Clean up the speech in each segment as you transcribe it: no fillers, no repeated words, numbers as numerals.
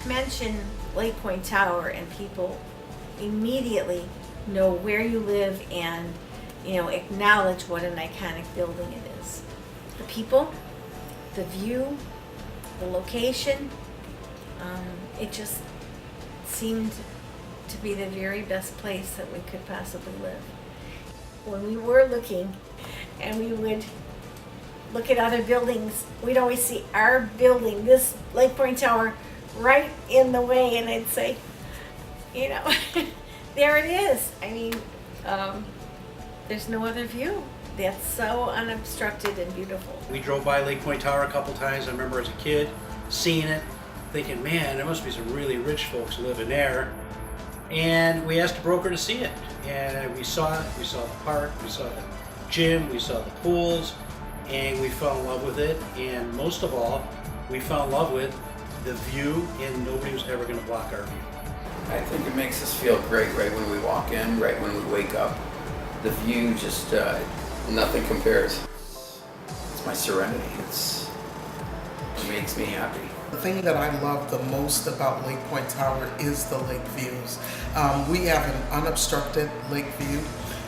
mention Lake Point Tower and people immediately know where you live and, acknowledge what an iconic building it is. The people, the view, the location, it just seemed to be the very best place that we could possibly live. When we were looking and we would look at other buildings, we'd always see our building, this Lake Point Tower, right in the way, and I'd say, there it is. I mean, there's no other view that's so unobstructed and beautiful. We drove by Lake Point Tower a couple times. I remember as a kid seeing it, thinking, man, there must be some really rich folks living there. And we asked a broker to see it. And we saw it. We saw the park, we saw the gym, we saw the pools, and we fell in love with it. And most of all, we fell in love with the view, and nobody was ever going to block our view. I think it makes us feel great right when we walk in, right when we wake up. The view just, nothing compares. It's my serenity. It makes me happy. The thing that I love the most about Lake Point Tower is the lake views. We have an unobstructed lake view,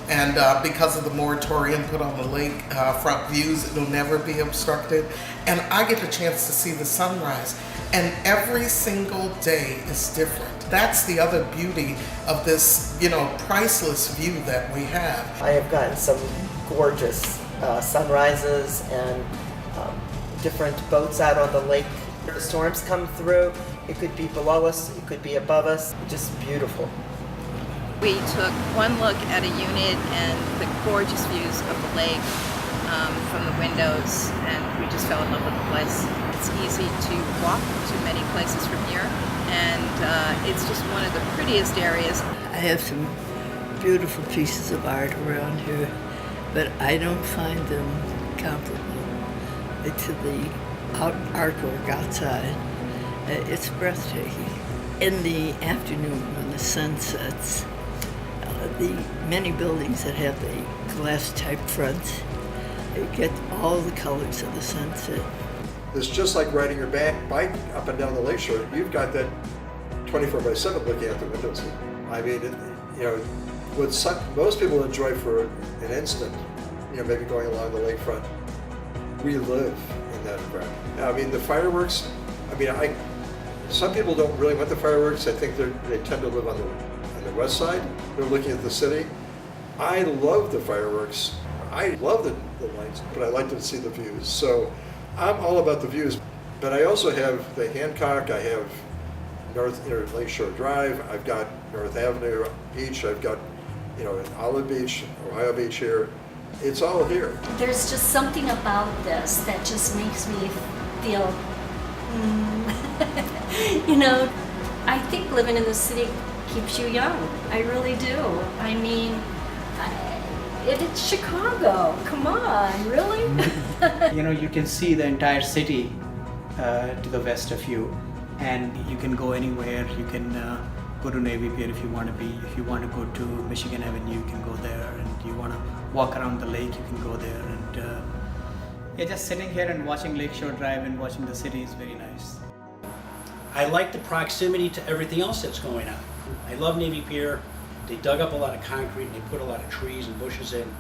and because of the moratorium put on the lake front views, it'll never be obstructed. And I get a chance to see the sunrise, and every single day is different. That's the other beauty of this, priceless view that we have. I have gotten some gorgeous sunrises and different boats out on the lake. The storms come through. It could be below us, it could be above us. Just beautiful. We took one look at a unit and the gorgeous views of the lake from the windows, and we just fell in love with the place. It's easy to walk to many places from here, and it's just one of the prettiest areas. I have some beautiful pieces of art around here, but I don't find them comparable to the artwork outside. It's breathtaking. In the afternoon when the sun sets, the many buildings that have the glass type fronts, they get all the colors of the sunset. It's just like riding your bike up and down the lakeshore. You've got that 24/7 looking out the windows. I mean, what most people enjoy for an instant, maybe going along the lakefront, we live in that environment. I mean, the fireworks, some people don't really want the fireworks. I think they tend to live on the west side. They're looking at the city. I love the fireworks. I love the lights, but I like to see the views. So I'm all about the views. But I also have the Hancock, I have Lakeshore Drive, I've got North Avenue Beach, I've got, Olive Beach, Ohio Beach here. It's all here. There's just something about this that just makes me feel, I think living in the city keeps you young. I really do. I mean, it's Chicago. Come on, really? You can see the entire city to the west of you, and you can go anywhere. You can go to Navy Pier if you want to be. If you want to go to Michigan Avenue, you can go there. And you want to walk around the lake, you can go there. And just sitting here and watching Lakeshore Drive and watching the city is very nice. I like the proximity to everything else that's going on. I love Navy Pier. They dug up a lot of concrete and they put a lot of trees and bushes in.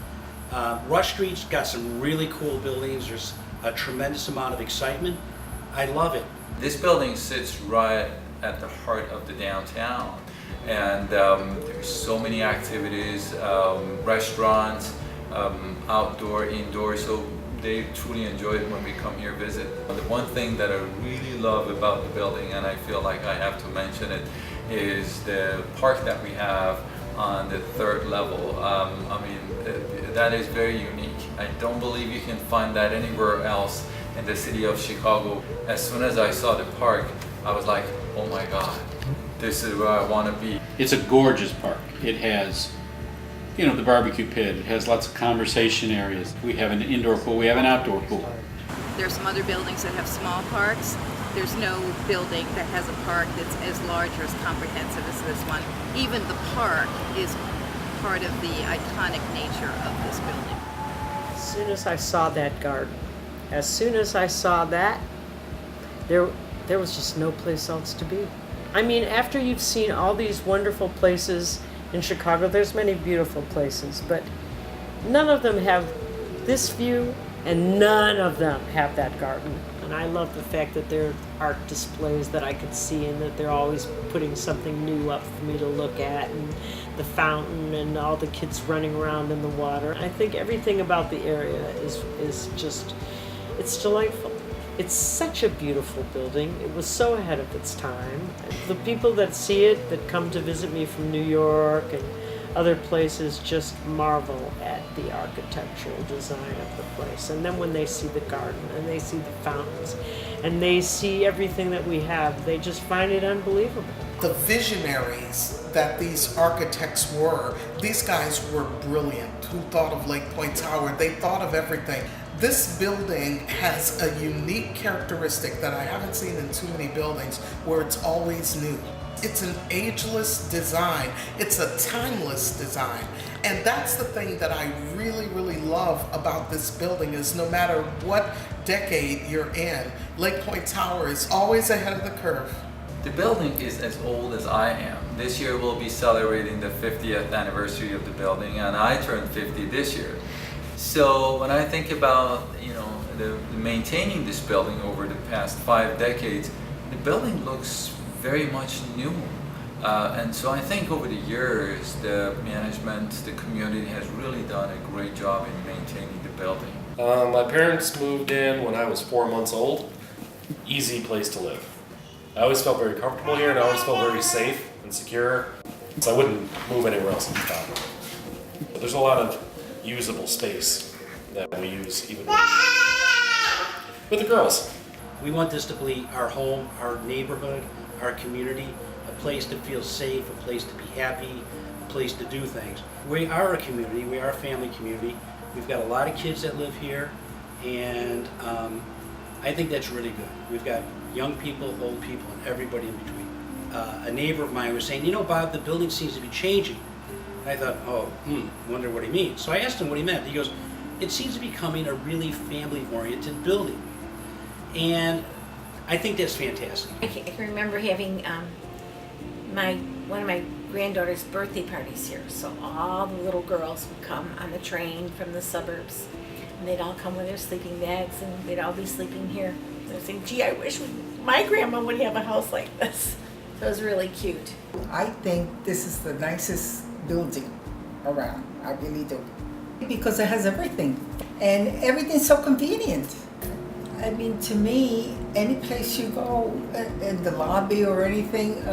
Rush Street's got some really cool buildings. There's a tremendous amount of excitement. I love it. This building sits right at the heart of the downtown, and there's so many activities, restaurants, outdoor, indoor, so they truly enjoy it when we come here visit. The one thing that I really love about the building, and I feel like I have to mention it, is the park that we have on the third level. That is very unique. I don't believe you can find that anywhere else in the city of Chicago. As soon as I saw the park, I was like, oh my God, this is where I want to be. It's a gorgeous park. It has, the barbecue pit. It has lots of conversation areas. We have an indoor pool. We have an outdoor pool. There's some other buildings that have small parks. There's no building that has a park that's as large or as comprehensive as this one. Even the park is part of the iconic nature of this building. As soon as I saw that garden, as soon as I saw that, there was just no place else to be. I mean, after you've seen all these wonderful places in Chicago, there's many beautiful places, but none of them have this view and none of them have that garden. And I love the fact that there are art displays that I could see and that they're always putting something new up for me to look at, and the fountain and all the kids running around in the water. I think everything about the area is just, it's delightful. It's such a beautiful building. It was so ahead of its time. The people that see it, that come to visit me from New York and other places, just marvel at the architectural design of the place. And then when they see the garden and they see the fountains and they see everything that we have, they just find it unbelievable. The visionaries that these architects were, these guys were brilliant. Who thought of Lake Point Tower? They thought of everything. This building has a unique characteristic that I haven't seen in too many buildings, where it's always new. It's an ageless design. It's a timeless design. And that's the thing that I really, really love about this building, is no matter what decade you're in, Lake Point Tower is always ahead of the curve. The building is as old as I am. This year we'll be celebrating the 50th anniversary of the building, and I turned 50 this year. So when I think about, the maintaining this building over the past 5 decades, the building looks very much new. And so I think over the years, the management, the community has really done a great job in maintaining the building. My parents moved in when I was 4 months old. Easy place to live. I always felt very comfortable here, and I always felt very safe and secure. So I wouldn't move anywhere else in Chicago. But there's a lot of usable space that we use even with the girls. We want this to be our home, our neighborhood, our community, a place to feel safe, a place to be happy, a place to do things. We are a community, we are a family community. We've got a lot of kids that live here, and I think that's really good. We've got young people, old people, and everybody in between. A neighbor of mine was saying, Bob, the building seems to be changing. I thought, wonder what he means. So I asked him what he meant. He goes, it seems to be becoming a really family-oriented building. And I think that's fantastic. I can remember having one of my granddaughter's birthday parties here. So all the little girls would come on the train from the suburbs, and they'd all come with their sleeping bags, and we'd all be sleeping here. They're saying, gee, I wish my grandma would have a house like this. So it was really cute. I think this is the nicest building around. I really do. Because it has everything. And everything's so convenient. I mean, to me, any place you go, in the lobby or anything,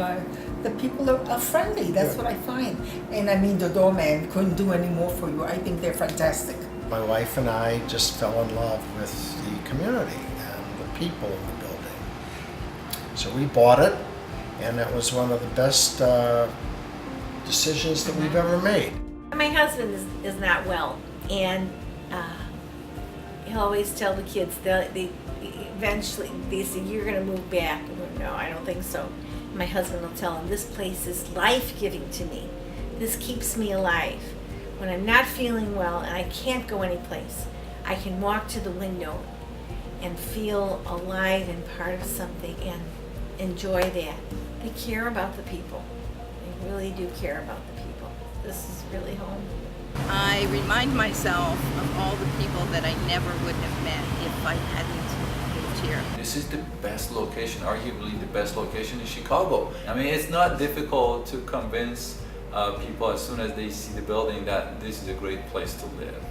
the people are friendly. That's what I find. And I mean, the doorman couldn't do any more for you. I think they're fantastic. My wife and I just fell in love with the community and the people in the building. So we bought it, and it was one of the best decisions that we've ever made. My husband is not well, and he'll always tell the kids, they eventually they say, you're going to move back. I go, no, I don't think so. My husband will tell him, this place is life-giving to me. This keeps me alive. When I'm not feeling well and I can't go anyplace, I can walk to the window and feel alive and part of something and enjoy that. They care about the people. They really do care about the people. This is really home. I remind myself of all the people that I never would have met if I hadn't moved here. This is the best location, arguably the best location in Chicago. I mean, it's not difficult to convince people as soon as they see the building that this is a great place to live.